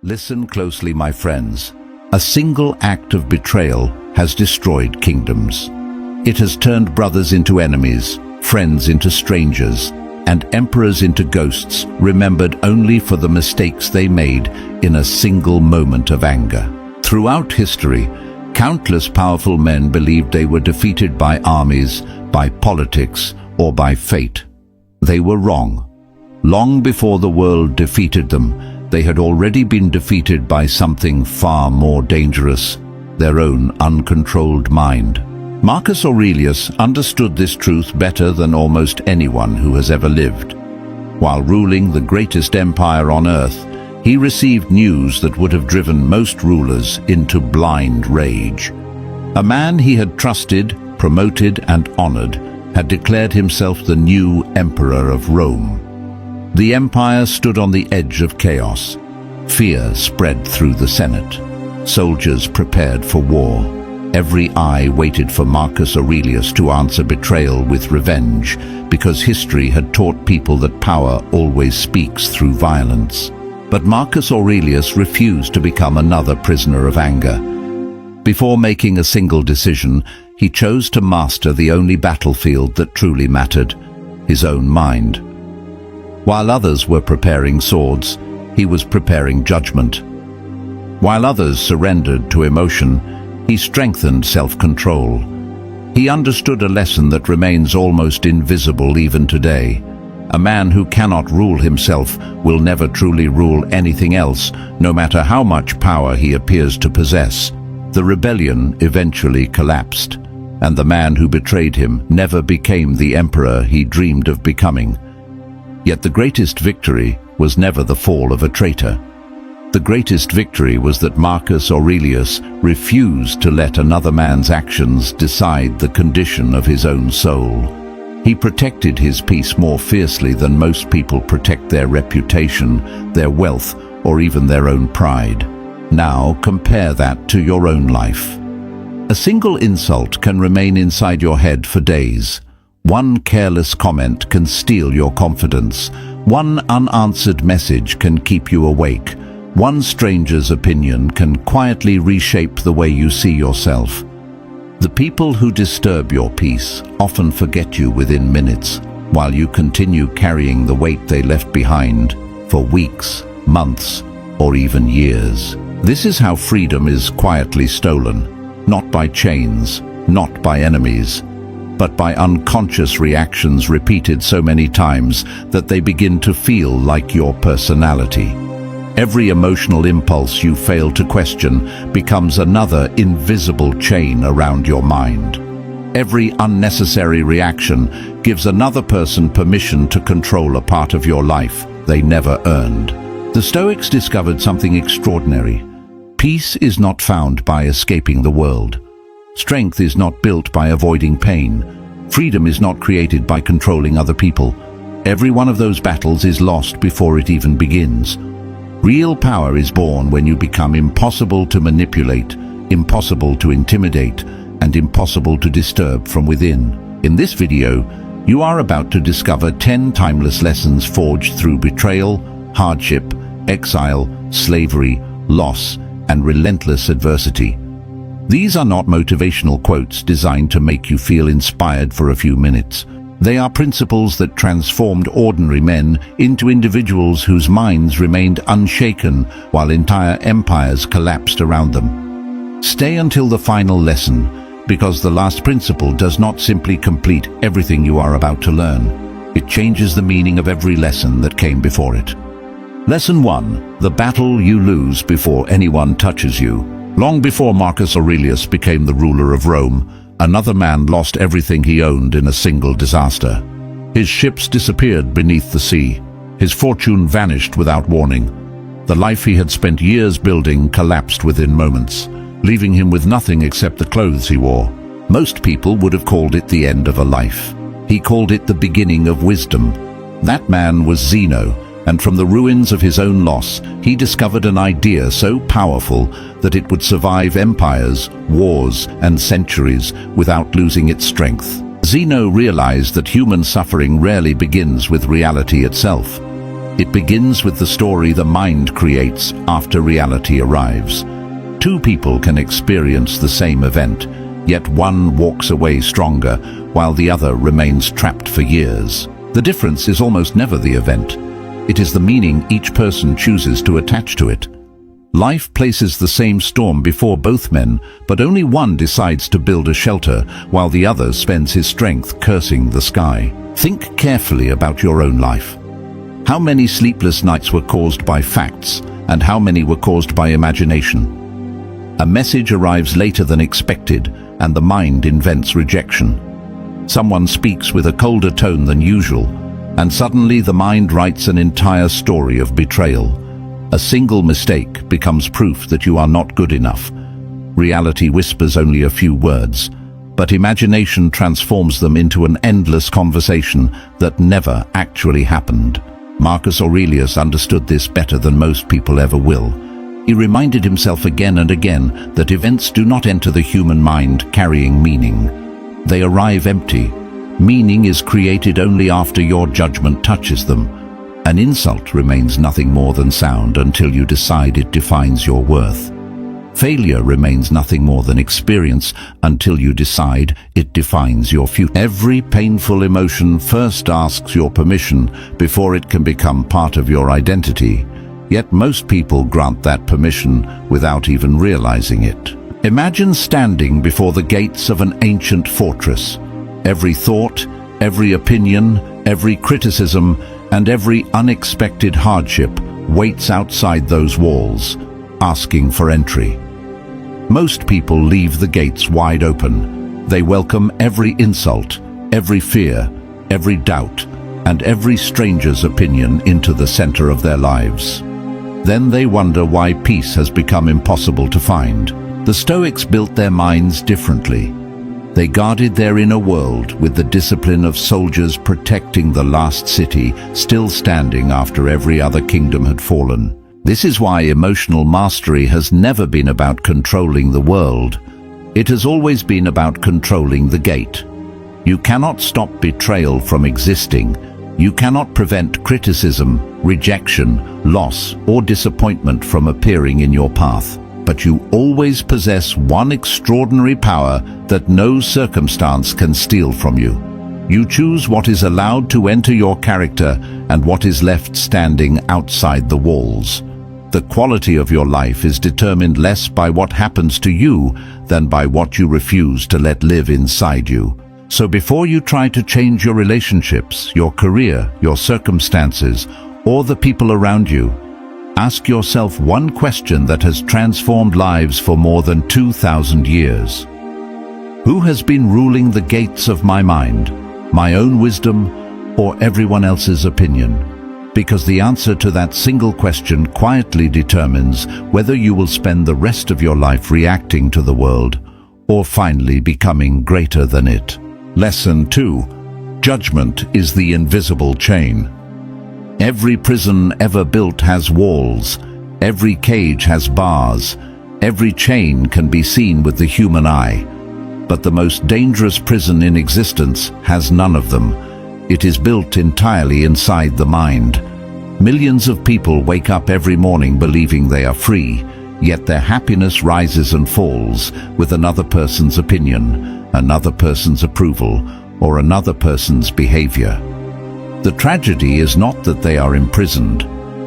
Listen closely, my friends. A single act of betrayal has destroyed kingdoms. It has turned brothers into enemies, friends into strangers, and emperors into ghosts, remembered only for the mistakes they made in a single moment of anger. Throughout history, countless powerful men believed they were defeated by armies, by politics, or by fate. They were wrong. Long before the world defeated them, they had already been defeated by something far more dangerous, their own uncontrolled mind. Marcus Aurelius understood this truth better than almost anyone who has ever lived. While ruling the greatest empire on earth, he received news that would have driven most rulers into blind rage. A man he had trusted, promoted, and honored had declared himself the new emperor of Rome. The empire stood on the edge of chaos. Fear spread through the Senate. Soldiers prepared for war. Every eye waited for Marcus Aurelius to answer betrayal with revenge, because history had taught people that power always speaks through violence. But Marcus Aurelius refused to become another prisoner of anger. Before making a single decision, he chose to master the only battlefield that truly mattered, his own mind. While others were preparing swords, he was preparing judgment. While others surrendered to emotion, he strengthened self-control. He understood a lesson that remains almost invisible even today. A man who cannot rule himself will never truly rule anything else, no matter how much power he appears to possess. The rebellion eventually collapsed, and the man who betrayed him never became the emperor he dreamed of becoming. Yet the greatest victory was never the fall of a traitor. The greatest victory was that Marcus Aurelius refused to let another man's actions decide the condition of his own soul. He protected his peace more fiercely than most people protect their reputation, their wealth, or even their own pride. Now compare that to your own life. A single insult can remain inside your head for days. One careless comment can steal your confidence. One unanswered message can keep you awake. One stranger's opinion can quietly reshape the way you see yourself. The people who disturb your peace often forget you within minutes, while you continue carrying the weight they left behind for weeks, months, or even years. This is how freedom is quietly stolen, not by chains, not by enemies, but by unconscious reactions repeated so many times that they begin to feel like your personality. Every emotional impulse you fail to question becomes another invisible chain around your mind. Every unnecessary reaction gives another person permission to control a part of your life they never earned. The Stoics discovered something extraordinary. Peace is not found by escaping the world. Strength is not built by avoiding pain. Freedom is not created by controlling other people. Every one of those battles is lost before it even begins. Real power is born when you become impossible to manipulate, impossible to intimidate, and impossible to disturb from within. In this video, you are about to discover 10 timeless lessons forged through betrayal, hardship, exile, slavery, loss, and relentless adversity. These are not motivational quotes designed to make you feel inspired for a few minutes. They are principles that transformed ordinary men into individuals whose minds remained unshaken while entire empires collapsed around them. Stay until the final lesson, because the last principle does not simply complete everything you are about to learn. It changes the meaning of every lesson that came before it. Lesson 1. The battle you lose before anyone touches you. Long before Marcus Aurelius became the ruler of Rome, another man lost everything he owned in a single disaster. His ships disappeared beneath the sea. His fortune vanished without warning. The life he had spent years building collapsed within moments, leaving him with nothing except the clothes he wore. Most people would have called it the end of a life. He called it the beginning of wisdom. That man was Zeno, and from the ruins of his own loss, he discovered an idea so powerful that it would survive empires, wars, and centuries without losing its strength. Zeno realized that human suffering rarely begins with reality itself. It begins with the story the mind creates after reality arrives. Two people can experience the same event, yet one walks away stronger, while the other remains trapped for years. The difference is almost never the event. It is the meaning each person chooses to attach to it. Life places the same storm before both men, but only one decides to build a shelter, while the other spends his strength cursing the sky. Think carefully about your own life. How many sleepless nights were caused by facts, and how many were caused by imagination? A message arrives later than expected, and the mind invents rejection. Someone speaks with a colder tone than usual, and suddenly the mind writes an entire story of betrayal. A single mistake becomes proof that you are not good enough. Reality whispers only a few words, but imagination transforms them into an endless conversation that never actually happened. Marcus Aurelius understood this better than most people ever will. He reminded himself again and again that events do not enter the human mind carrying meaning. They arrive empty. Meaning is created only after your judgment touches them. An insult remains nothing more than sound until you decide it defines your worth. Failure remains nothing more than experience until you decide it defines your future. Every painful emotion first asks your permission before it can become part of your identity. Yet most people grant that permission without even realizing it. Imagine standing before the gates of an ancient fortress. Every thought, every opinion, every criticism, and every unexpected hardship waits outside those walls, asking for entry. Most people leave the gates wide open. They welcome every insult, every fear, every doubt, and every stranger's opinion into the center of their lives. Then they wonder why peace has become impossible to find. The Stoics built their minds differently. They guarded their inner world with the discipline of soldiers protecting the last city still standing after every other kingdom had fallen. This is why emotional mastery has never been about controlling the world. It has always been about controlling the gate. You cannot stop betrayal from existing. You cannot prevent criticism, rejection, loss, or disappointment from appearing in your path. But you always possess one extraordinary power that no circumstance can steal from you. You choose what is allowed to enter your character and what is left standing outside the walls. The quality of your life is determined less by what happens to you than by what you refuse to let live inside you. So before you try to change your relationships, your career, your circumstances, or the people around you, ask yourself one question that has transformed lives for more than 2,000 years. Who has been ruling the gates of my mind, my own wisdom, or everyone else's opinion? Because the answer to that single question quietly determines whether you will spend the rest of your life reacting to the world or finally becoming greater than it. Lesson 2. Judgment is the invisible chain. Every prison ever built has walls. Every cage has bars. Every chain can be seen with the human eye. But the most dangerous prison in existence has none of them. It is built entirely inside the mind. Millions of people wake up every morning believing they are free, yet their happiness rises and falls with another person's opinion, another person's approval, or another person's behavior. The tragedy is not that they are imprisoned.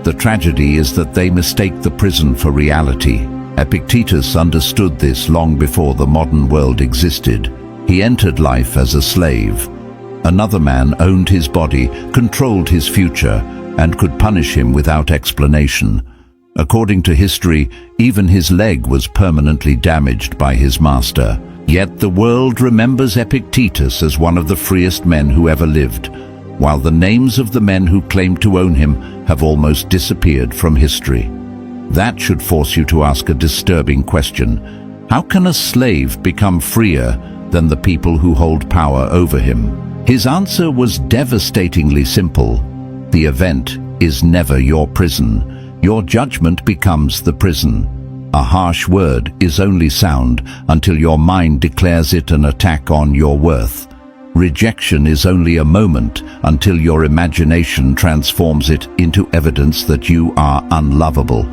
The tragedy is that they mistake the prison for reality. Epictetus understood this long before the modern world existed. He entered life as a slave. Another man owned his body, controlled his future, and could punish him without explanation. According to history, even his leg was permanently damaged by his master. Yet the world remembers Epictetus as one of the freest men who ever lived, while the names of the men who claimed to own him have almost disappeared from history. That should force you to ask a disturbing question. How can a slave become freer than the people who hold power over him? His answer was devastatingly simple. The event is never your prison. Your judgment becomes the prison. A harsh word is only sound until your mind declares it an attack on your worth. Rejection is only a moment until your imagination transforms it into evidence that you are unlovable.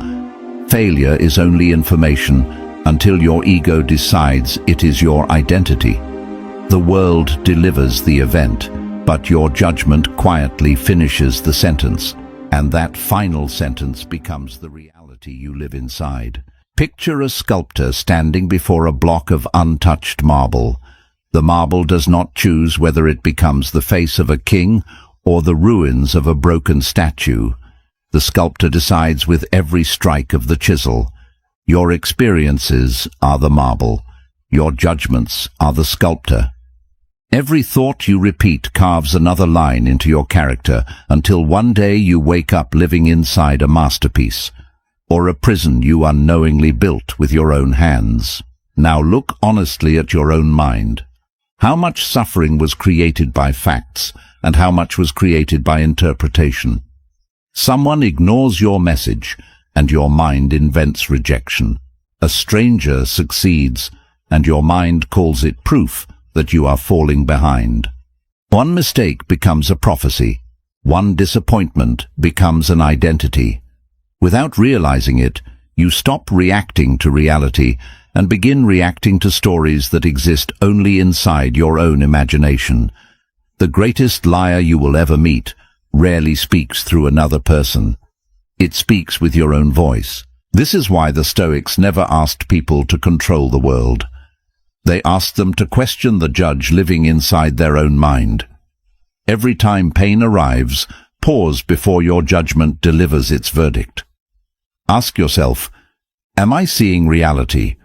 Failure is only information until your ego decides it is your identity. The world delivers the event, but your judgment quietly finishes the sentence, and that final sentence becomes the reality you live inside. Picture a sculptor standing before a block of untouched marble. The marble does not choose whether it becomes the face of a king or the ruins of a broken statue. The sculptor decides with every strike of the chisel. Your experiences are the marble. Your judgments are the sculptor. Every thought you repeat carves another line into your character until one day you wake up living inside a masterpiece, or a prison you unknowingly built with your own hands. Now look honestly at your own mind. How much suffering was created by facts, and how much was created by interpretation? Someone ignores your message, and your mind invents rejection. A stranger succeeds, and your mind calls it proof that you are falling behind. One mistake becomes a prophecy. One disappointment becomes an identity. Without realizing it, you stop reacting to reality and begin reacting to stories that exist only inside your own imagination. The greatest liar you will ever meet rarely speaks through another person. It speaks with your own voice. This is why the Stoics never asked people to control the world. They asked them to question the judge living inside their own mind. Every time pain arrives, pause before your judgment delivers its verdict. Ask yourself, am I seeing reality,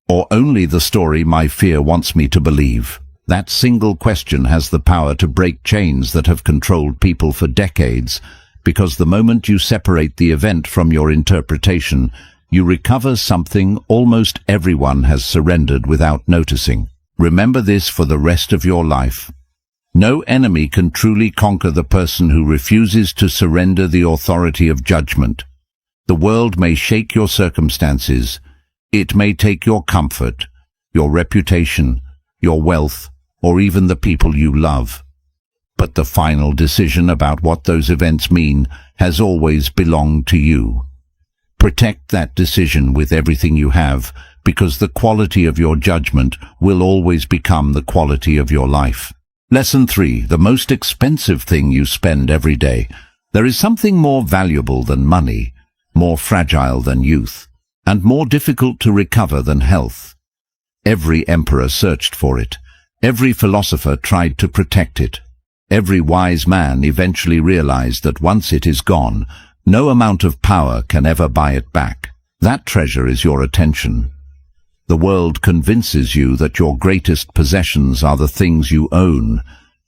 or only the story my fear wants me to believe? That single question has the power to break chains that have controlled people for decades, because the moment you separate the event from your interpretation, you recover something almost everyone has surrendered without noticing. Remember this for the rest of your life. No enemy can truly conquer the person who refuses to surrender the authority of judgment. The world may shake your circumstances. It may take your comfort, your reputation, your wealth, or even the people you love. But the final decision about what those events mean has always belonged to you. Protect that decision with everything you have, because the quality of your judgment will always become the quality of your life. Lesson 3. The most expensive thing you spend every day. There is something more valuable than money, more fragile than youth, and more difficult to recover than health. Every emperor searched for it. Every philosopher tried to protect it. Every wise man eventually realized that once it is gone, no amount of power can ever buy it back. That treasure is your attention. The world convinces you that your greatest possessions are the things you own,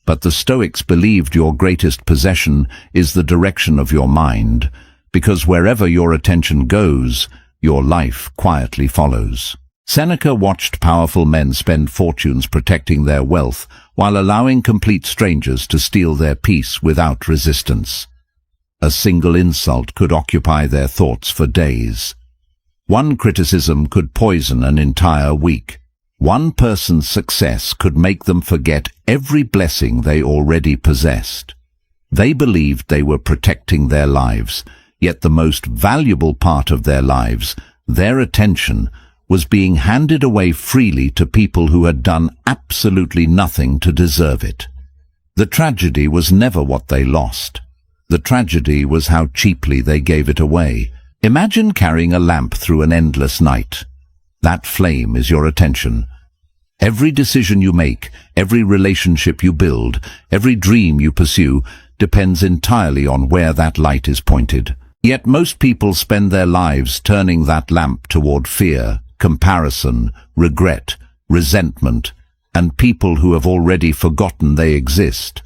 but the Stoics believed your greatest possession is the direction of your mind, because wherever your attention goes, your life quietly follows. Seneca watched powerful men spend fortunes protecting their wealth while allowing complete strangers to steal their peace without resistance. A single insult could occupy their thoughts for days. One criticism could poison an entire week. One person's success could make them forget every blessing they already possessed. They believed they were protecting their lives, yet the most valuable part of their lives, their attention, was being handed away freely to people who had done absolutely nothing to deserve it. The tragedy was never what they lost. The tragedy was how cheaply they gave it away. Imagine carrying a lamp through an endless night. That flame is your attention. Every decision you make, every relationship you build, every dream you pursue depends entirely on where that light is pointed. Yet most people spend their lives turning that lamp toward fear, comparison, regret, resentment, and people who have already forgotten they exist.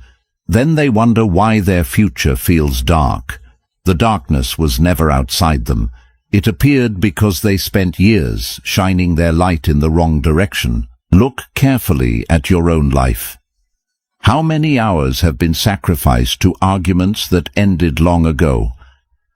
Then they wonder why their future feels dark. The darkness was never outside them. It appeared because they spent years shining their light in the wrong direction. Look carefully at your own life. How many hours have been sacrificed to arguments that ended long ago?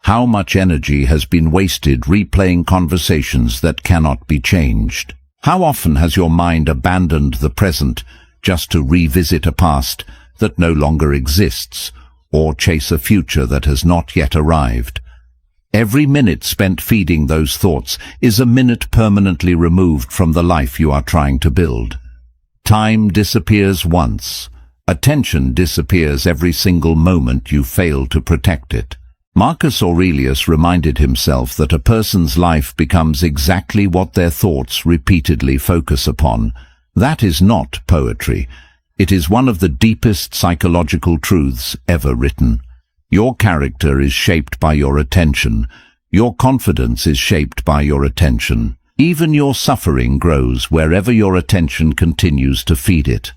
How much energy has been wasted replaying conversations that cannot be changed? How often has your mind abandoned the present just to revisit a past that no longer exists, or chase a future that has not yet arrived. Every minute spent feeding those thoughts is a minute permanently removed from the life you are trying to build. Time disappears once. Attention disappears every single moment you fail to protect it. Marcus Aurelius reminded himself that a person's life becomes exactly what their thoughts repeatedly focus upon. That is not poetry. It is one of the deepest psychological truths ever written. Your character is shaped by your attention. Your confidence is shaped by your attention. Even your suffering grows wherever your attention continues to feed it.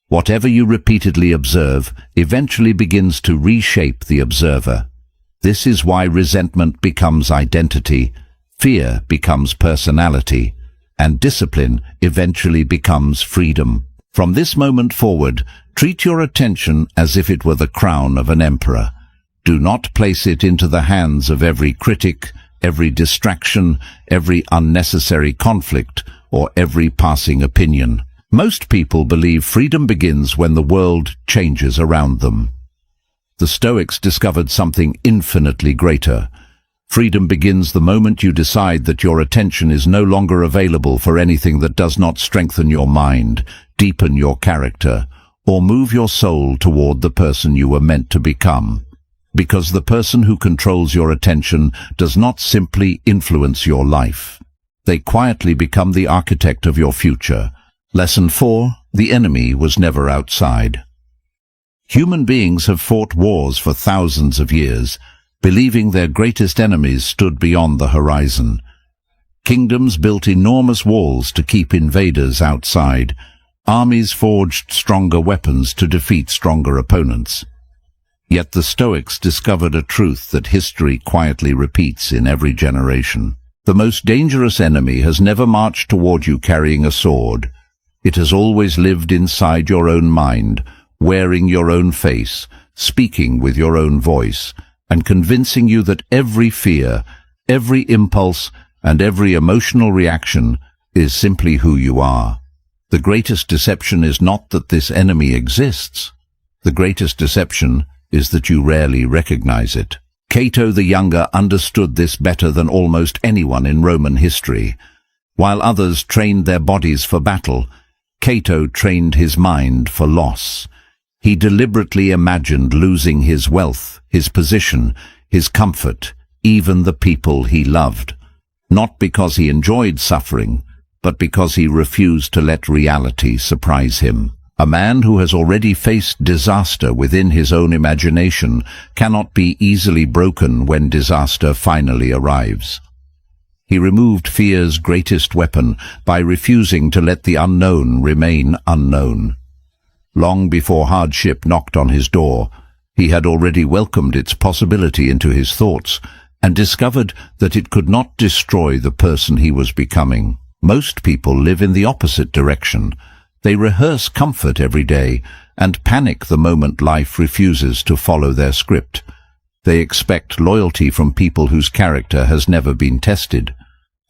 Whatever you repeatedly observe eventually begins to reshape the observer. This is why resentment becomes identity, fear becomes personality, and discipline eventually becomes freedom. From this moment forward, treat your attention as if it were the crown of an emperor. Do not place it into the hands of every critic, every distraction, every unnecessary conflict, or every passing opinion. Most people believe freedom begins when the world changes around them. The Stoics discovered something infinitely greater. Freedom begins the moment you decide that your attention is no longer available for anything that does not strengthen your mind, deepen your character, or move your soul toward the person you were meant to become. Because the person who controls your attention does not simply influence your life. They quietly become the architect of your future. Lesson 4. The enemy was never outside. Human beings have fought wars for thousands of years, believing their greatest enemies stood beyond the horizon. Kingdoms built enormous walls to keep invaders outside. Armies forged stronger weapons to defeat stronger opponents. Yet the Stoics discovered a truth that history quietly repeats in every generation. The most dangerous enemy has never marched toward you carrying a sword. It has always lived inside your own mind, wearing your own face, speaking with your own voice, and convincing you that every fear, every impulse, and every emotional reaction is simply who you are. The greatest deception is not that this enemy exists. The greatest deception is that you rarely recognize it. Cato the Younger understood this better than almost anyone in Roman history. While others trained their bodies for battle, Cato trained his mind for loss. He deliberately imagined losing his wealth, his position, his comfort, even the people he loved. Not because he enjoyed suffering, but because he refused to let reality surprise him. A man who has already faced disaster within his own imagination cannot be easily broken when disaster finally arrives. He removed fear's greatest weapon by refusing to let the unknown remain unknown. Long before hardship knocked on his door, he had already welcomed its possibility into his thoughts and discovered that it could not destroy the person he was becoming. Most people live in the opposite direction. They rehearse comfort every day and panic the moment life refuses to follow their script. They expect loyalty from people whose character has never been tested.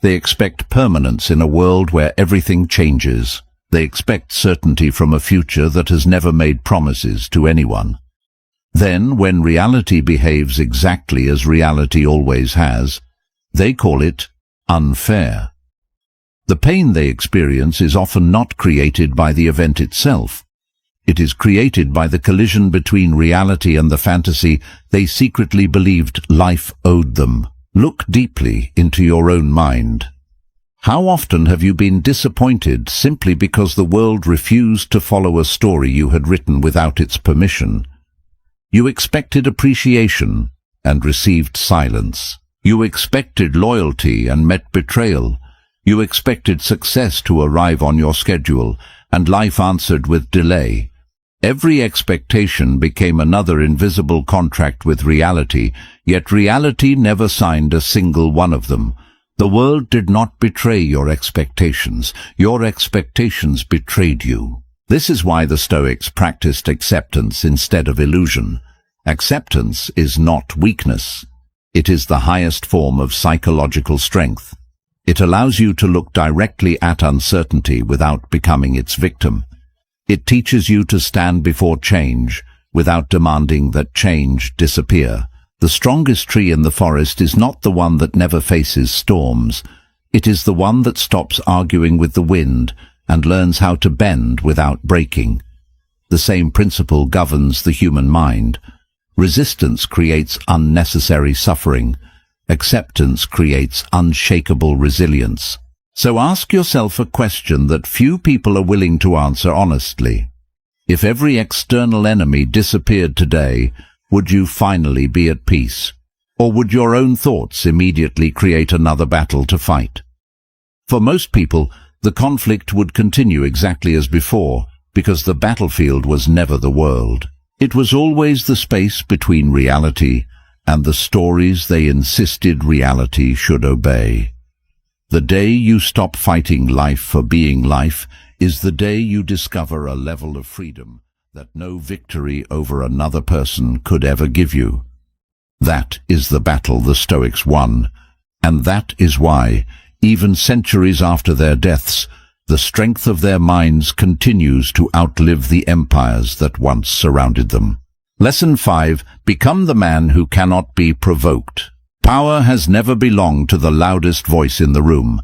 They expect permanence in a world where everything changes. They expect certainty from a future that has never made promises to anyone. Then, when reality behaves exactly as reality always has, they call it unfair. The pain they experience is often not created by the event itself. It is created by the collision between reality and the fantasy they secretly believed life owed them. Look deeply into your own mind. How often have you been disappointed simply because the world refused to follow a story you had written without its permission? You expected appreciation and received silence. You expected loyalty and met betrayal. You expected success to arrive on your schedule, and life answered with delay. Every expectation became another invisible contract with reality, yet reality never signed a single one of them. The world did not betray your expectations. Your expectations betrayed you. This is why the Stoics practiced acceptance instead of illusion. Acceptance is not weakness. It is the highest form of psychological strength. It allows you to look directly at uncertainty without becoming its victim. It teaches you to stand before change, without demanding that change disappear. The strongest tree in the forest is not the one that never faces storms. It is the one that stops arguing with the wind and learns how to bend without breaking. The same principle governs the human mind. Resistance creates unnecessary suffering. Acceptance creates unshakable resilience. So ask yourself a question that few people are willing to answer honestly. If every external enemy disappeared today, would you finally be at peace? Or would your own thoughts immediately create another battle to fight? For most people, the conflict would continue exactly as before, because the battlefield was never the world. It was always the space between reality and the stories they insisted reality should obey. The day you stop fighting life for being life is the day you discover a level of freedom that no victory over another person could ever give you. That is the battle the Stoics won, and that is why, even centuries after their deaths, the strength of their minds continues to outlive the empires that once surrounded them. Lesson 5. Become the man who cannot be provoked. Power has never belonged to the loudest voice in the room.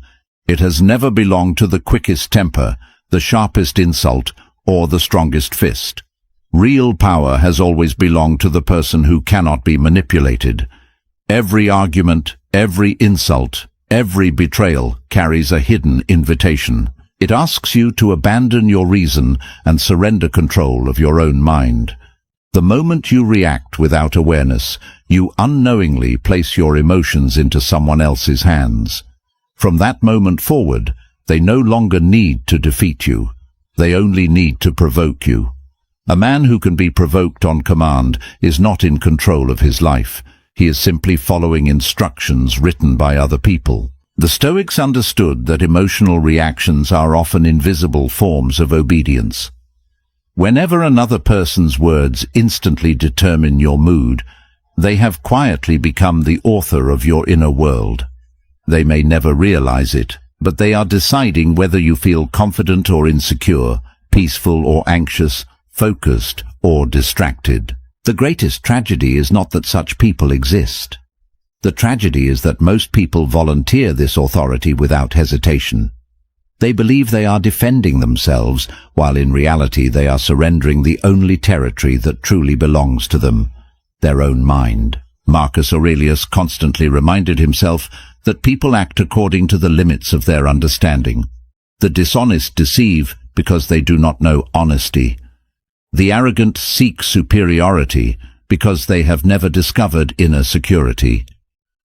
It has never belonged to the quickest temper, the sharpest insult, or the strongest fist. Real power has always belonged to the person who cannot be manipulated. Every argument, every insult, every betrayal carries a hidden invitation. It asks you to abandon your reason and surrender control of your own mind. The moment you react without awareness, you unknowingly place your emotions into someone else's hands. From that moment forward, they no longer need to defeat you. They only need to provoke you. A man who can be provoked on command is not in control of his life. He is simply following instructions written by other people. The Stoics understood that emotional reactions are often invisible forms of obedience. Whenever another person's words instantly determine your mood, they have quietly become the author of your inner world. They may never realize it, but they are deciding whether you feel confident or insecure, peaceful or anxious, focused or distracted. The greatest tragedy is not that such people exist. The tragedy is that most people volunteer this authority without hesitation. They believe they are defending themselves, while in reality they are surrendering the only territory that truly belongs to them, their own mind. Marcus Aurelius constantly reminded himself that people act according to the limits of their understanding. The dishonest deceive because they do not know honesty. The arrogant seek superiority because they have never discovered inner security.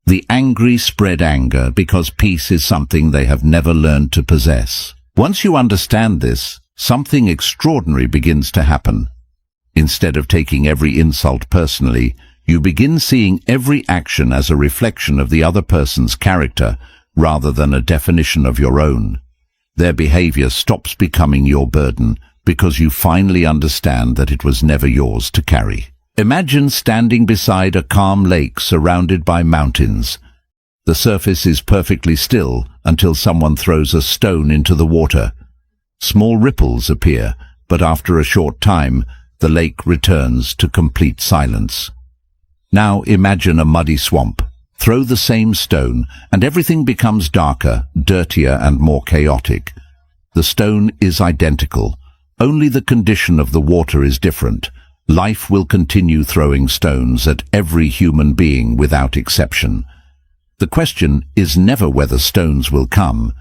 The angry spread anger because peace is something they have never learned to possess. Once you understand this, something extraordinary begins to happen. Instead of taking every insult personally, you begin seeing every action as a reflection of the other person's character rather than a definition of your own. Their behavior stops becoming your burden because you finally understand that it was never yours to carry. Imagine standing beside a calm lake surrounded by mountains. The surface is perfectly still until someone throws a stone into the water. Small ripples appear, but after a short time, the lake returns to complete silence. Now imagine a muddy swamp. Throw the same stone, and everything becomes darker, dirtier, and more chaotic. The stone is identical. Only the condition of the water is different. Life will continue throwing stones at every human being without exception. The question is never whether stones will come.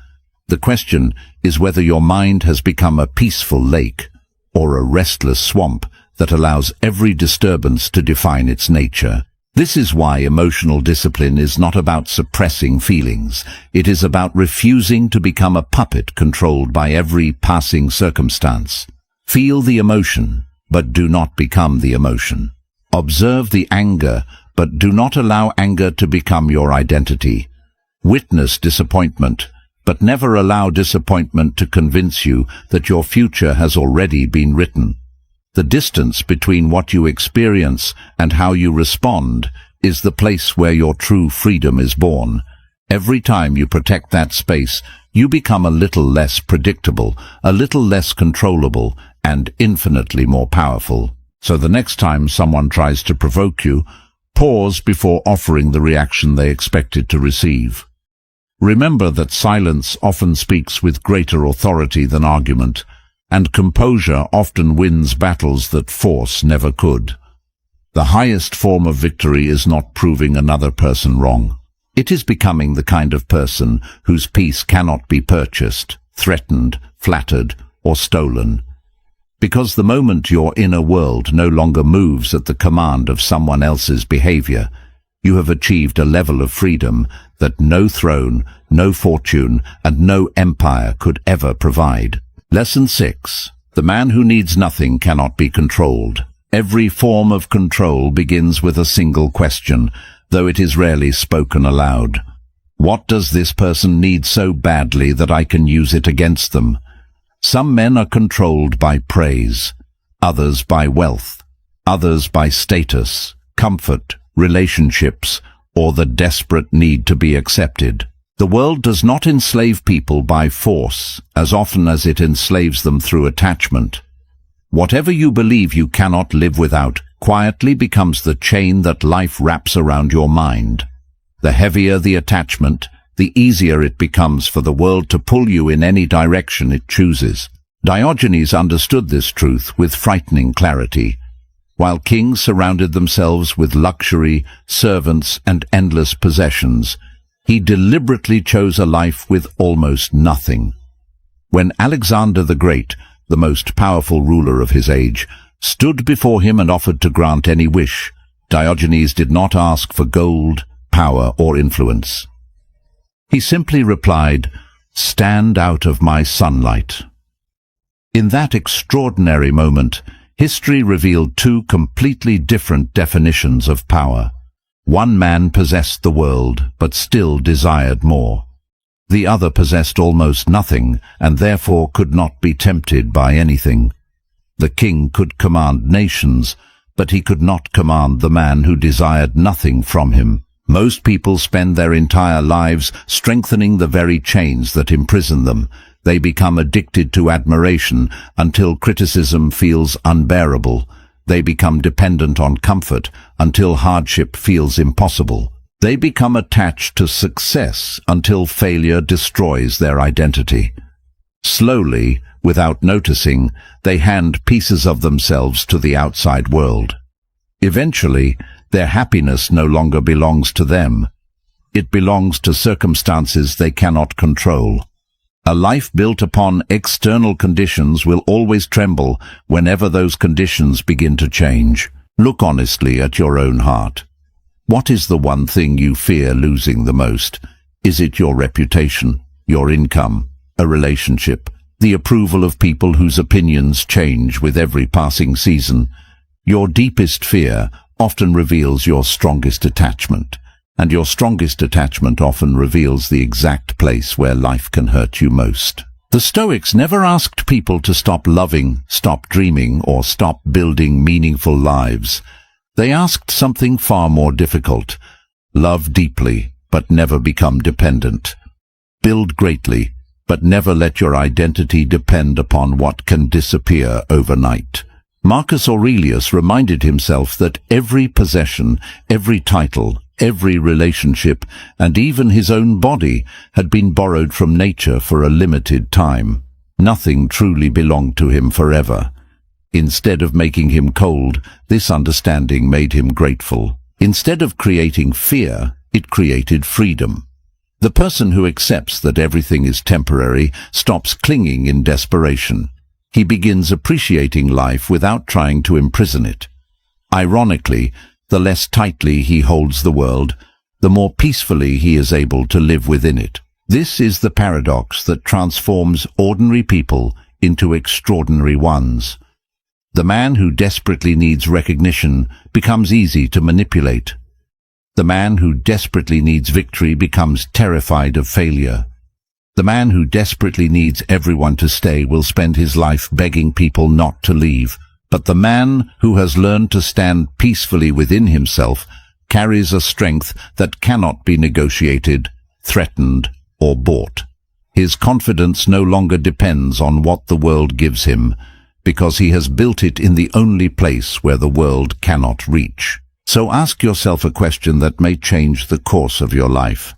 The question is whether your mind has become a peaceful lake or a restless swamp that allows every disturbance to define its nature. This is why emotional discipline is not about suppressing feelings. It is about refusing to become a puppet controlled by every passing circumstance. Feel the emotion, but do not become the emotion. Observe the anger, but do not allow anger to become your identity. Witness disappointment, but never allow disappointment to convince you that your future has already been written. The distance between what you experience and how you respond is the place where your true freedom is born. Every time you protect that space, you become a little less predictable, a little less controllable, and infinitely more powerful. So the next time someone tries to provoke you, pause before offering the reaction they expected to receive. Remember that silence often speaks with greater authority than argument, and composure often wins battles that force never could. The highest form of victory is not proving another person wrong. It is becoming the kind of person whose peace cannot be purchased, threatened, flattered, or stolen. Because the moment your inner world no longer moves at the command of someone else's behavior, you have achieved a level of freedom that no throne, no fortune, and no empire could ever provide. Lesson 6. The man who needs nothing cannot be controlled. Every form of control begins with a single question, though it is rarely spoken aloud. What does this person need so badly that I can use it against them? Some men are controlled by praise, others by wealth, others by status, comfort, relationships, or the desperate need to be accepted. The world does not enslave people by force as often as it enslaves them through attachment. Whatever you believe you cannot live without quietly becomes the chain that life wraps around your mind. The heavier the attachment, the easier it becomes for the world to pull you in any direction it chooses. Diogenes understood this truth with frightening clarity. While kings surrounded themselves with luxury, servants, and endless possessions, he deliberately chose a life with almost nothing. When Alexander the Great, the most powerful ruler of his age, stood before him and offered to grant any wish, Diogenes did not ask for gold, power, or influence. He simply replied, "Stand out of my sunlight." In that extraordinary moment, history revealed two completely different definitions of power. One man possessed the world, but still desired more. The other possessed almost nothing, and therefore could not be tempted by anything. The king could command nations, but he could not command the man who desired nothing from him. Most people spend their entire lives strengthening the very chains that imprison them. They become addicted to admiration until criticism feels unbearable. They become dependent on comfort until hardship feels impossible. They become attached to success until failure destroys their identity. Slowly, without noticing, they hand pieces of themselves to the outside world. Eventually, their happiness no longer belongs to them. It belongs to circumstances they cannot control. A life built upon external conditions will always tremble whenever those conditions begin to change. Look honestly at your own heart. What is the one thing you fear losing the most? Is it your reputation, your income, a relationship, the approval of people whose opinions change with every passing season? Your deepest fear often reveals your strongest attachment, and your strongest attachment often reveals the exact place where life can hurt you most. The Stoics never asked people to stop loving, stop dreaming, or stop building meaningful lives. They asked something far more difficult. Love deeply, but never become dependent. Build greatly, but never let your identity depend upon what can disappear overnight. Marcus Aurelius reminded himself that every possession, every title, every relationship, and even his own body had been borrowed from nature for a limited time. Nothing truly belonged to him forever. Instead of making him cold, this understanding made him grateful. Instead of creating fear, it created freedom. The person who accepts that everything is temporary stops clinging in desperation. He begins appreciating life without trying to imprison it. Ironically, the less tightly he holds the world, the more peacefully he is able to live within it. This is the paradox that transforms ordinary people into extraordinary ones. The man who desperately needs recognition becomes easy to manipulate. The man who desperately needs victory becomes terrified of failure. The man who desperately needs everyone to stay will spend his life begging people not to leave. But the man who has learned to stand peacefully within himself carries a strength that cannot be negotiated, threatened, or bought. His confidence no longer depends on what the world gives him. because he has built it in the only place where the world cannot reach. So ask yourself a question that may change the course of your life.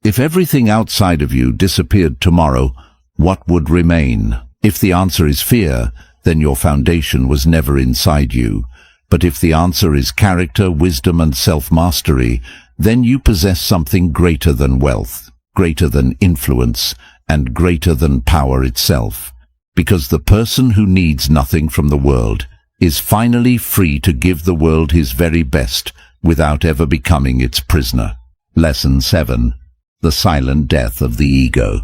If everything outside of you disappeared tomorrow, what would remain? If the answer is fear, then your foundation was never inside you. But if the answer is character, wisdom, and self-mastery, then you possess something greater than wealth, greater than influence, and greater than power itself. Because the person who needs nothing from the world is finally free to give the world his very best without ever becoming its prisoner. Lesson 7. The silent death of the ego.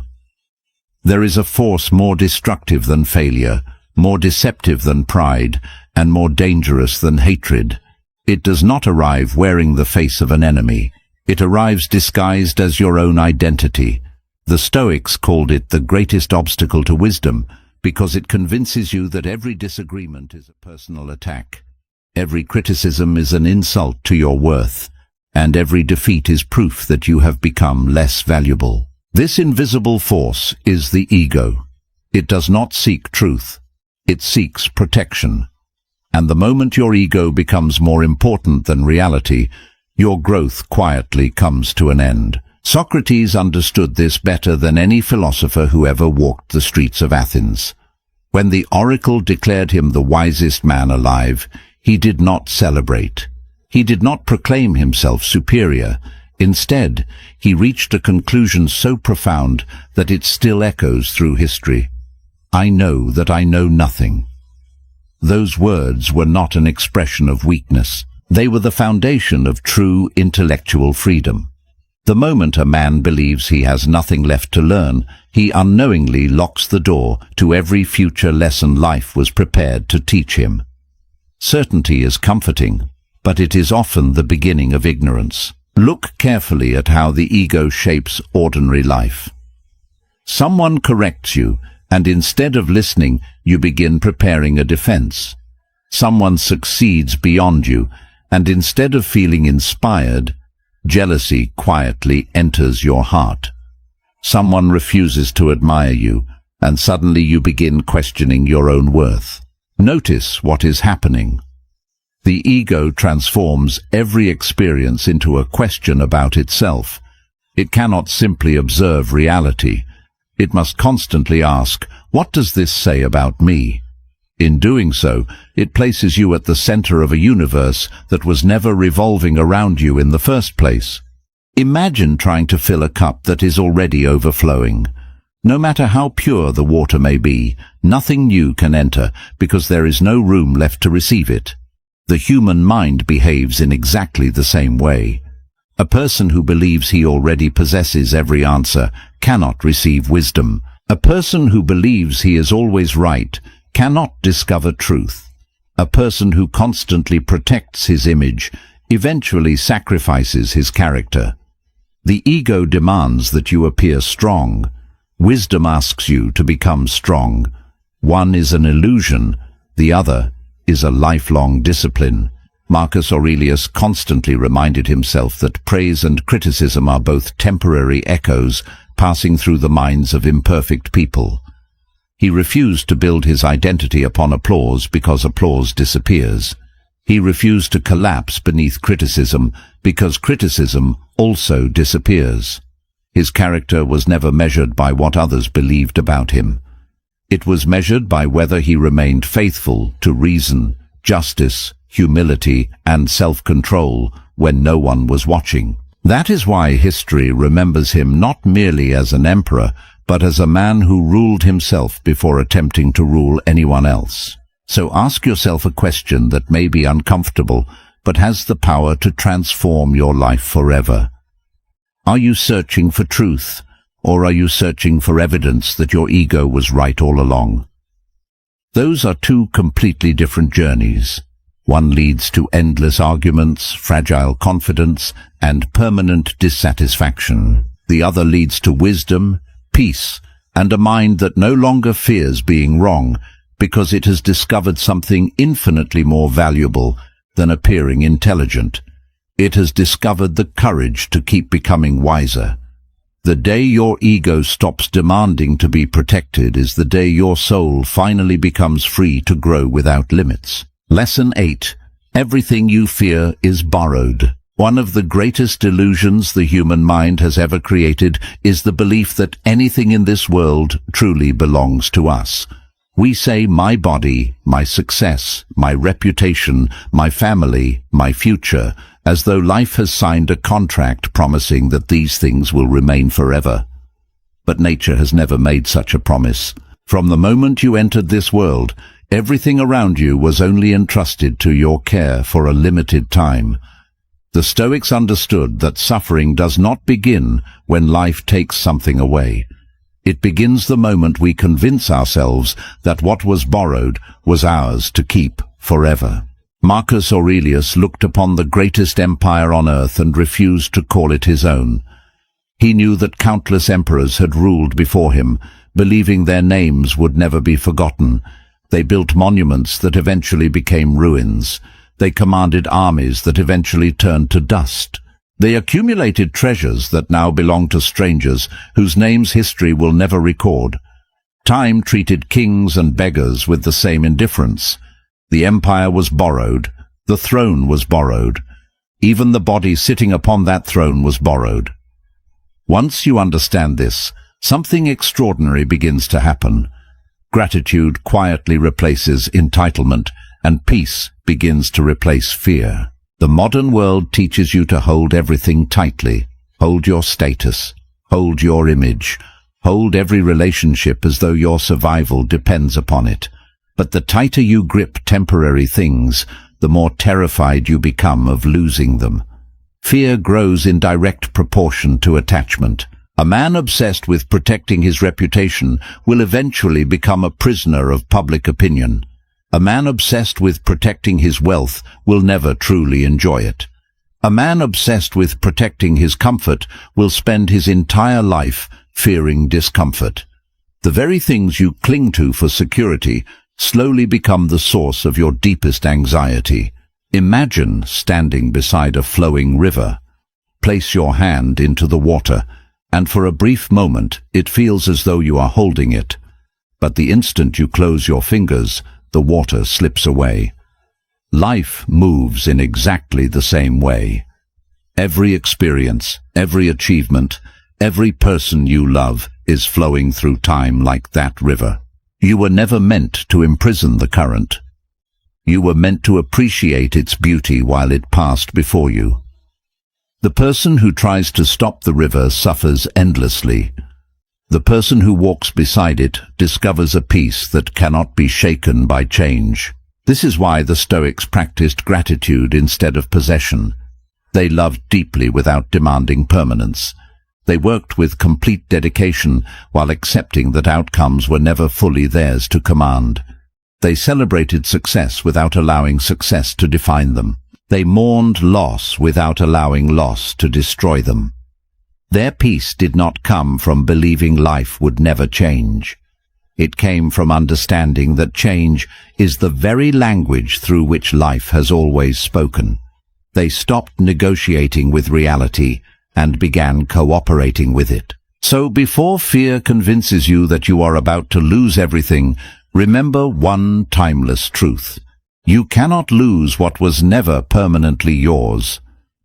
There is a force more destructive than failure, more deceptive than pride, and more dangerous than hatred. It does not arrive wearing the face of an enemy. It arrives disguised as your own identity. The Stoics called it the greatest obstacle to wisdom, because it convinces you that every disagreement is a personal attack. Every criticism is an insult to your worth, and every defeat is proof that you have become less valuable. This invisible force is the ego. It does not seek truth. It seeks protection. And the moment your ego becomes more important than reality, your growth quietly comes to an end. Socrates understood this better than any philosopher who ever walked the streets of Athens. When the oracle declared him the wisest man alive, he did not celebrate. He did not proclaim himself superior. Instead, he reached a conclusion so profound that it still echoes through history. I know that I know nothing. Those words were not an expression of weakness. They were the foundation of true intellectual freedom. The moment a man believes he has nothing left to learn, he unknowingly locks the door to every future lesson life was prepared to teach him. Certainty is comforting, but it is often the beginning of ignorance. Look carefully at how the ego shapes ordinary life. Someone corrects you, and instead of listening, you begin preparing a defense. Someone succeeds beyond you, and instead of feeling inspired, jealousy quietly enters your heart. Someone refuses to admire you, and suddenly you begin questioning your own worth. Notice what is happening. The ego transforms every experience into a question about itself. It cannot simply observe reality. It must constantly ask, what does this say about me? In doing so, it places you at the center of a universe that was never revolving around you in the first place. Imagine trying to fill a cup that is already overflowing. No matter how pure the water may be, nothing new can enter because there is no room left to receive it. The human mind behaves in exactly the same way. A person who believes he already possesses every answer cannot receive wisdom. A person who believes he is always right cannot discover truth. A person who constantly protects his image eventually sacrifices his character. The ego demands that you appear strong. Wisdom asks you to become strong. One is an illusion, the other is a lifelong discipline. Marcus Aurelius constantly reminded himself that praise and criticism are both temporary echoes passing through the minds of imperfect people. He refused to build his identity upon applause because applause disappears. He refused to collapse beneath criticism because criticism also disappears. His character was never measured by what others believed about him. It was measured by whether he remained faithful to reason, justice, humility, and self-control when no one was watching. That is why history remembers him not merely as an emperor, but as a man who ruled himself before attempting to rule anyone else. So ask yourself a question that may be uncomfortable, but has the power to transform your life forever. Are you searching for truth, or are you searching for evidence that your ego was right all along? Those are two completely different journeys. One leads to endless arguments, fragile confidence, and permanent dissatisfaction. The other leads to wisdom, peace, and a mind that no longer fears being wrong because it has discovered something infinitely more valuable than appearing intelligent. It has discovered the courage to keep becoming wiser. The day your ego stops demanding to be protected is the day your soul finally becomes free to grow without limits. Lesson 8. Everything you fear is borrowed. One of the greatest illusions the human mind has ever created is the belief that anything in this world truly belongs to us. We say my body, my success, my reputation, my family, my future, as though life has signed a contract promising that these things will remain forever. But nature has never made such a promise. From the moment you entered this world, everything around you was only entrusted to your care for a limited time. The Stoics understood that suffering does not begin when life takes something away. It begins the moment we convince ourselves that what was borrowed was ours to keep forever. Marcus Aurelius looked upon the greatest empire on earth and refused to call it his own. He knew that countless emperors had ruled before him, believing their names would never be forgotten. They built monuments that eventually became ruins. They commanded armies that eventually turned to dust. They accumulated treasures that now belong to strangers whose names history will never record. Time treated kings and beggars with the same indifference. The empire was borrowed. The throne was borrowed. Even the body sitting upon that throne was borrowed. Once you understand this, something extraordinary begins to happen. Gratitude quietly replaces entitlement, and peace begins to replace fear. The modern world teaches you to hold everything tightly. Hold your status. Hold your image. Hold every relationship as though your survival depends upon it. But the tighter you grip temporary things, the more terrified you become of losing them. Fear grows in direct proportion to attachment. A man obsessed with protecting his reputation will eventually become a prisoner of public opinion. A man obsessed with protecting his wealth will never truly enjoy it. A man obsessed with protecting his comfort will spend his entire life fearing discomfort. The very things you cling to for security slowly become the source of your deepest anxiety. Imagine standing beside a flowing river. Place your hand into the water, and for a brief moment it feels as though you are holding it. But the instant you close your fingers, the water slips away. Life moves in exactly the same way. Every experience, every achievement, every person you love is flowing through time like that river. You were never meant to imprison the current. You were meant to appreciate its beauty while it passed before you. The person who tries to stop the river suffers endlessly. The person who walks beside it discovers a peace that cannot be shaken by change. This is why the Stoics practiced gratitude instead of possession. They loved deeply without demanding permanence. They worked with complete dedication while accepting that outcomes were never fully theirs to command. They celebrated success without allowing success to define them. They mourned loss without allowing loss to destroy them. Their peace did not come from believing life would never change. It came from understanding that change is the very language through which life has always spoken. They stopped negotiating with reality and began cooperating with it. So before fear convinces you that you are about to lose everything, remember one timeless truth. You cannot lose what was never permanently yours.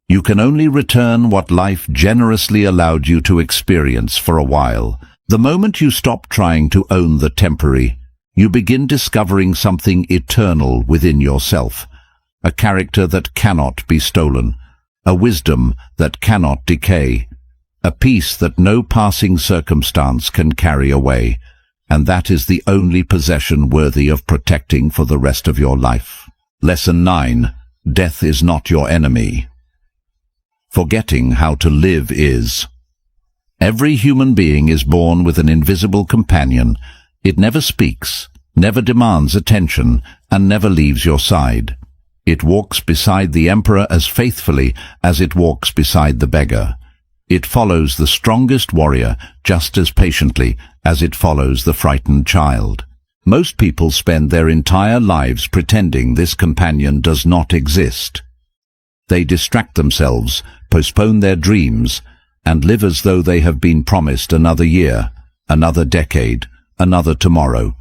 You can only return what life generously allowed you to experience for a while. The moment you stop trying to own the temporary, you begin discovering something eternal within yourself, a character that cannot be stolen, a wisdom that cannot decay, a peace that no passing circumstance can carry away, and that is the only possession worthy of protecting for the rest of your life. Lesson 9. Death is not your enemy. Forgetting how to live is. Every human being is born with an invisible companion. It never speaks, never demands attention, and never leaves your side. It walks beside the emperor as faithfully as it walks beside the beggar. It follows the strongest warrior just as patiently as it follows the frightened child. Most people spend their entire lives pretending this companion does not exist. They distract themselves, postpone their dreams, and live as though they have been promised another year, another decade, another tomorrow.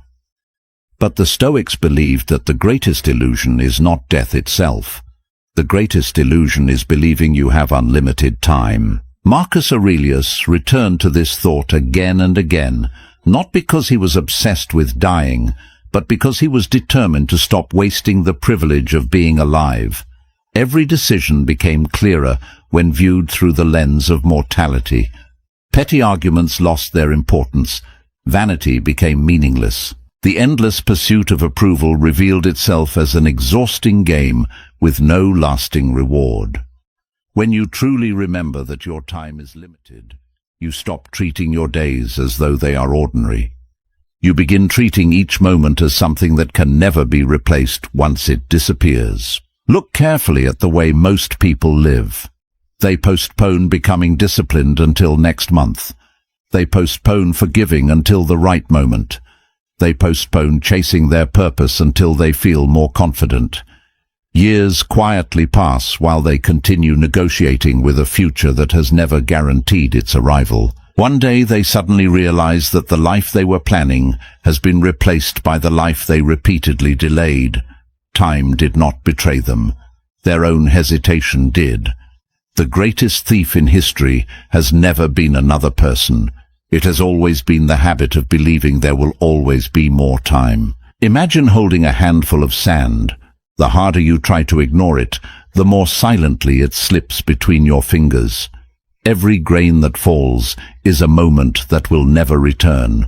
But the Stoics believed that the greatest illusion is not death itself. The greatest illusion is believing you have unlimited time. Marcus Aurelius returned to this thought again and again, not because he was obsessed with dying, but because he was determined to stop wasting the privilege of being alive. Every decision became clearer when viewed through the lens of mortality. Petty arguments lost their importance. Vanity became meaningless. The endless pursuit of approval revealed itself as an exhausting game with no lasting reward. When you truly remember that your time is limited, you stop treating your days as though they are ordinary. You begin treating each moment as something that can never be replaced once it disappears. Look carefully at the way most people live. They postpone becoming disciplined until next month. They postpone forgiving until the right moment. They postpone chasing their purpose until they feel more confident. Years quietly pass while they continue negotiating with a future that has never guaranteed its arrival. One day they suddenly realize that the life they were planning has been replaced by the life they repeatedly delayed. Time did not betray them. Their own hesitation did. The greatest thief in history has never been another person. It has always been the habit of believing there will always be more time. Imagine holding a handful of sand. The harder you try to ignore it, the more silently it slips between your fingers. Every grain that falls is a moment that will never return.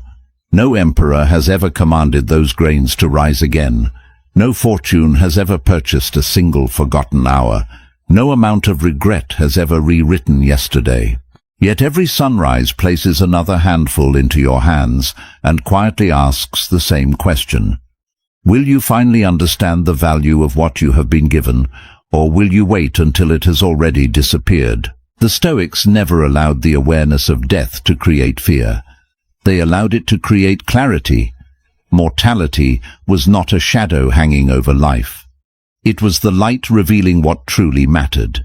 No emperor has ever commanded those grains to rise again. No fortune has ever purchased a single forgotten hour. No amount of regret has ever rewritten yesterday. Yet every sunrise places another handful into your hands and quietly asks the same question. Will you finally understand the value of what you have been given, or will you wait until it has already disappeared? The Stoics never allowed the awareness of death to create fear. They allowed it to create clarity. Mortality was not a shadow hanging over life. It was the light revealing what truly mattered.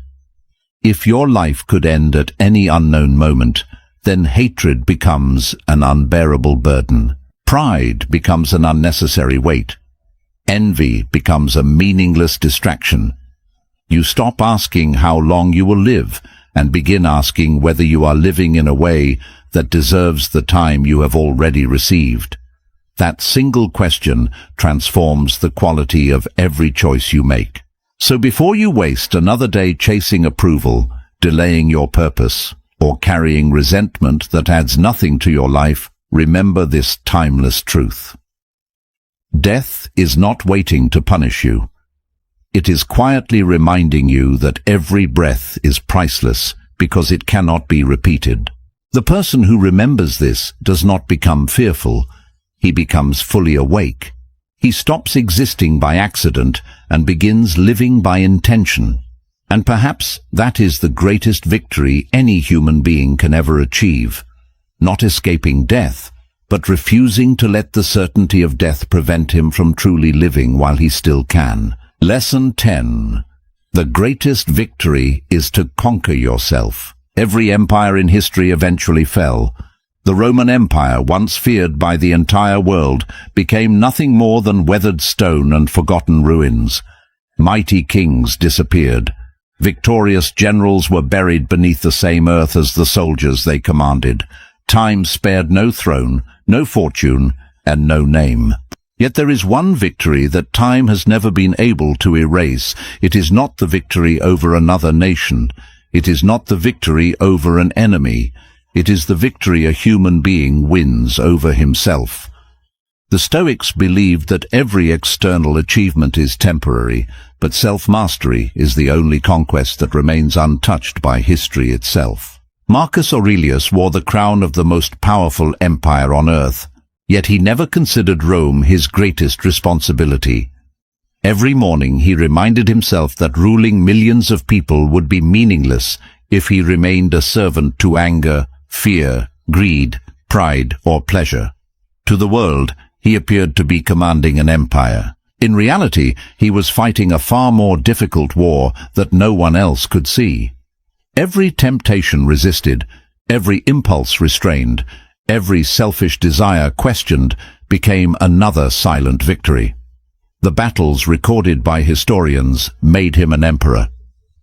If your life could end at any unknown moment, then hatred becomes an unbearable burden. Pride becomes an unnecessary weight. Envy becomes a meaningless distraction. You stop asking how long you will live and begin asking whether you are living in a way that deserves the time you have already received. That single question transforms the quality of every choice you make. So before you waste another day chasing approval, delaying your purpose, or carrying resentment that adds nothing to your life, remember this timeless truth. Death is not waiting to punish you. It is quietly reminding you that every breath is priceless because it cannot be repeated. The person who remembers this does not become fearful. He becomes fully awake. He stops existing by accident and begins living by intention. And perhaps that is the greatest victory any human being can ever achieve. Not escaping death, but refusing to let the certainty of death prevent him from truly living while he still can. Lesson 10. The greatest victory is to conquer yourself. Every empire in history eventually fell. The Roman Empire, once feared by the entire world, became nothing more than weathered stone and forgotten ruins. Mighty kings disappeared. Victorious generals were buried beneath the same earth as the soldiers they commanded. Time spared no throne, no fortune, and no name. Yet there is one victory that time has never been able to erase. It is not the victory over another nation. It is not the victory over an enemy. It is the victory a human being wins over himself. The Stoics believed that every external achievement is temporary, but self-mastery is the only conquest that remains untouched by history itself. Marcus Aurelius wore the crown of the most powerful empire on earth, yet he never considered Rome his greatest responsibility. Every morning he reminded himself that ruling millions of people would be meaningless if he remained a servant to anger, fear, greed, pride, or pleasure. To the world, he appeared to be commanding an empire. In reality, he was fighting a far more difficult war that no one else could see. Every temptation resisted, every impulse restrained, every selfish desire questioned became another silent victory. The battles recorded by historians made him an emperor.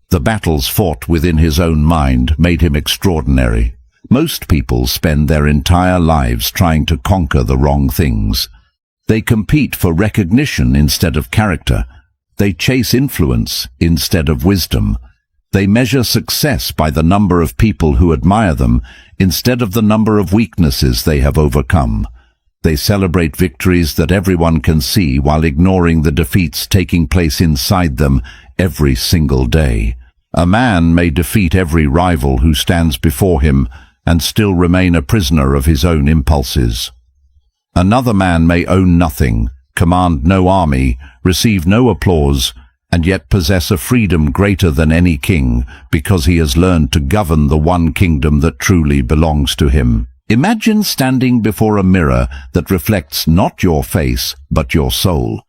The battles fought within his own mind made him extraordinary. Most people spend their entire lives trying to conquer the wrong things. They compete for recognition instead of character. They chase influence instead of wisdom. They measure success by the number of people who admire them instead of the number of weaknesses they have overcome. They celebrate victories that everyone can see while ignoring the defeats taking place inside them every single day. A man may defeat every rival who stands before him and still remain a prisoner of his own impulses. Another man may own nothing, command no army, receive no applause, and yet possess a freedom greater than any king because he has learned to govern the one kingdom that truly belongs to him. Imagine standing before a mirror that reflects not your face, but your soul.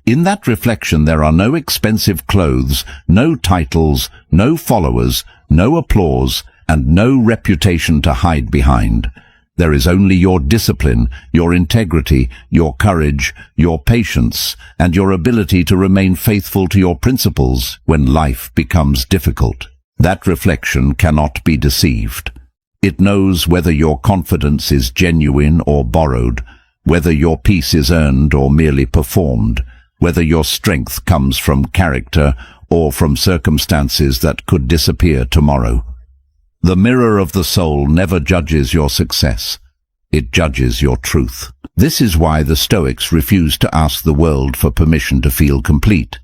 In that reflection there are no expensive clothes, no titles, no followers, no applause, and no reputation to hide behind. There is only your discipline, your integrity, your courage, your patience, and your ability to remain faithful to your principles when life becomes difficult. That reflection cannot be deceived. It knows whether your confidence is genuine or borrowed, whether your peace is earned or merely performed, whether your strength comes from character or from circumstances that could disappear tomorrow. The mirror of the soul never judges your success. It judges your truth. This is why the Stoics refused to ask the world for permission to feel complete.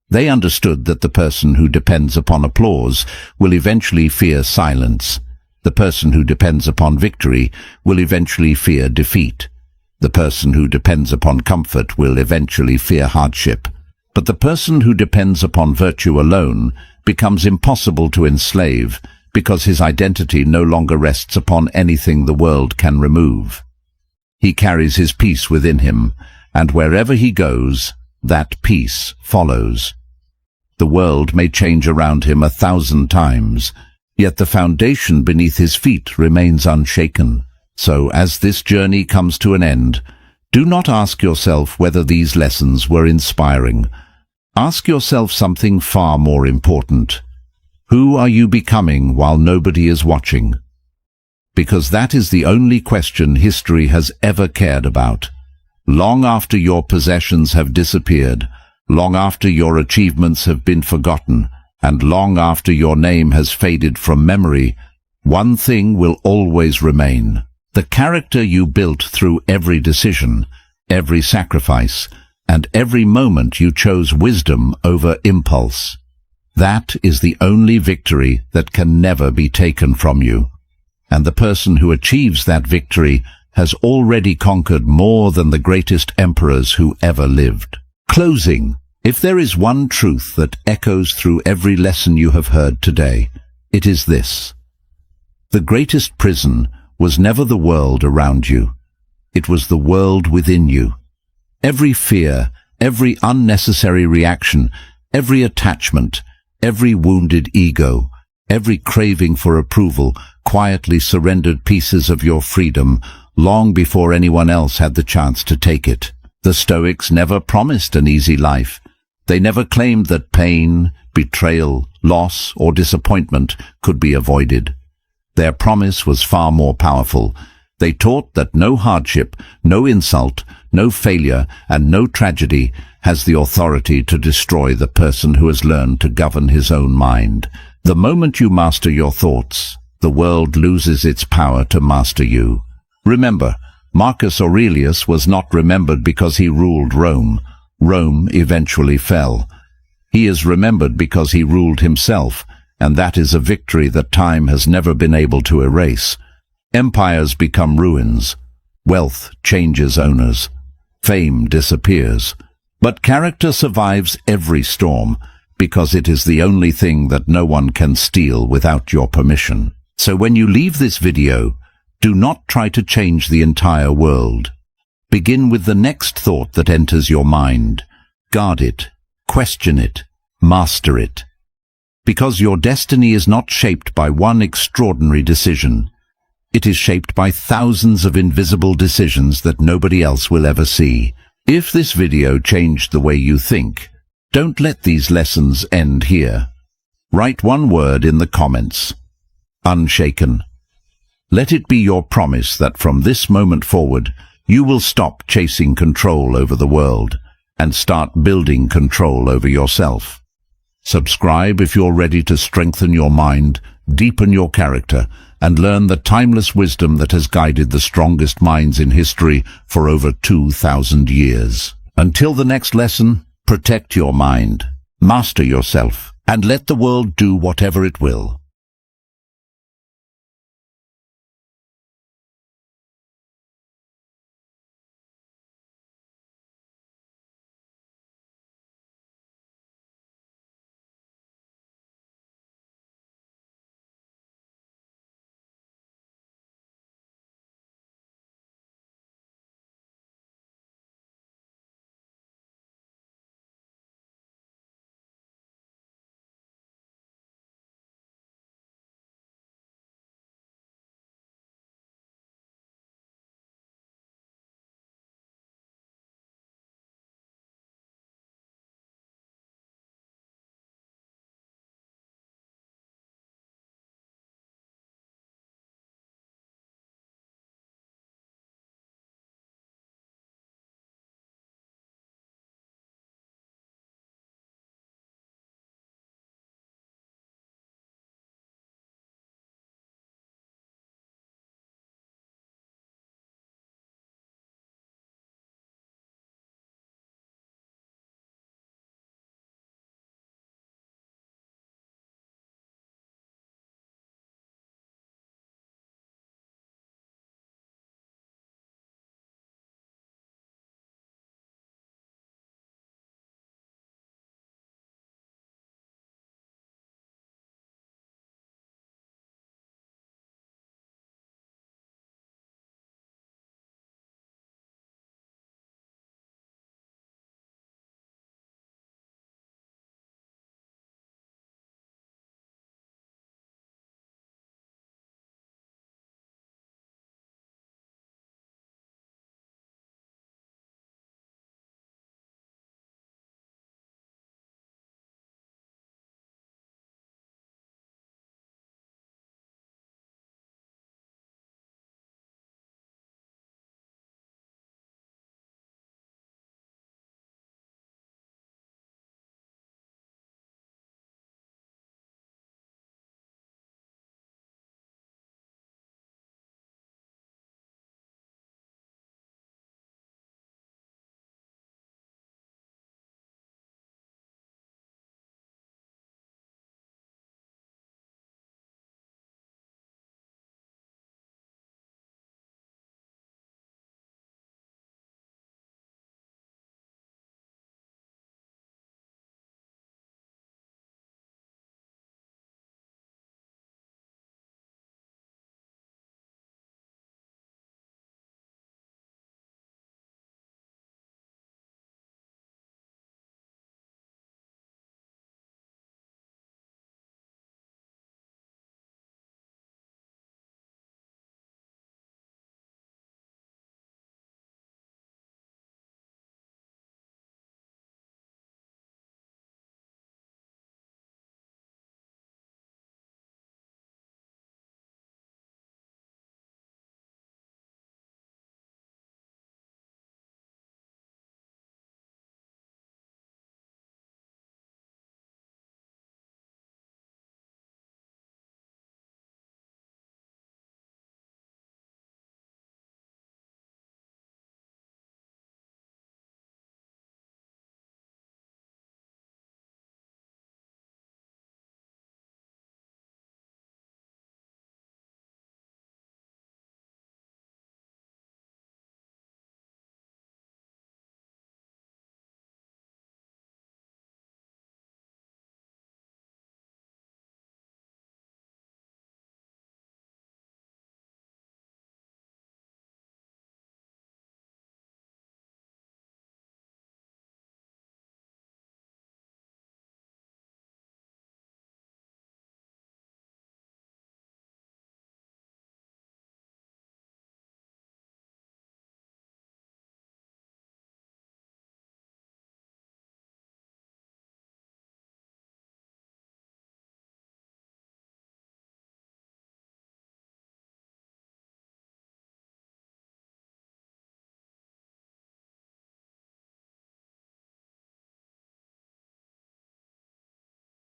They understood that the person who depends upon applause will eventually fear silence. The person who depends upon victory will eventually fear defeat. The person who depends upon comfort will eventually fear hardship. But the person who depends upon virtue alone becomes impossible to enslave because his identity no longer rests upon anything the world can remove. He carries his peace within him, and wherever he goes, that peace follows. The world may change around him 1,000 times, yet the foundation beneath his feet remains unshaken. So, as this journey comes to an end, do not ask yourself whether these lessons were inspiring. Ask yourself something far more important. Who are you becoming while nobody is watching? Because that is the only question history has ever cared about. Long after your possessions have disappeared, long after your achievements have been forgotten, and long after your name has faded from memory, one thing will always remain: the character you built through every decision, every sacrifice, and every moment you chose wisdom over impulse. That is the only victory that can never be taken from you. And the person who achieves that victory has already conquered more than the greatest emperors who ever lived. Closing. If there is one truth that echoes through every lesson you have heard today, it is this: the greatest prison was never the world around you. It was the world within you. Every fear, every unnecessary reaction, every attachment, every wounded ego, every craving for approval quietly surrendered pieces of your freedom long before anyone else had the chance to take it. The Stoics never promised an easy life. They never claimed that pain, betrayal, loss, or disappointment could be avoided. Their promise was far more powerful. They taught that no hardship, no insult, no failure, and no tragedy has the authority to destroy the person who has learned to govern his own mind. The moment you master your thoughts, the world loses its power to master you. Remember, Marcus Aurelius was not remembered because he ruled Rome. Rome eventually fell. He is remembered because he ruled himself, and that is a victory that time has never been able to erase. Empires become ruins. Wealth changes owners. Fame disappears. But character survives every storm, because it is the only thing that no one can steal without your permission. So when you leave this video, do not try to change the entire world. Begin with the next thought that enters your mind. Guard it, question it, master it. Because your destiny is not shaped by one extraordinary decision. It is shaped by thousands of invisible decisions that nobody else will ever see. If this video changed the way you think, don't let these lessons end here. Write one word in the comments. Unshaken. Let it be your promise that from this moment forward, you will stop chasing control over the world and start building control over yourself. Subscribe if you're ready to strengthen your mind, deepen your character, and learn the timeless wisdom that has guided the strongest minds in history for over 2,000 years. Until the next lesson, protect your mind, master yourself, and let the world do whatever it will.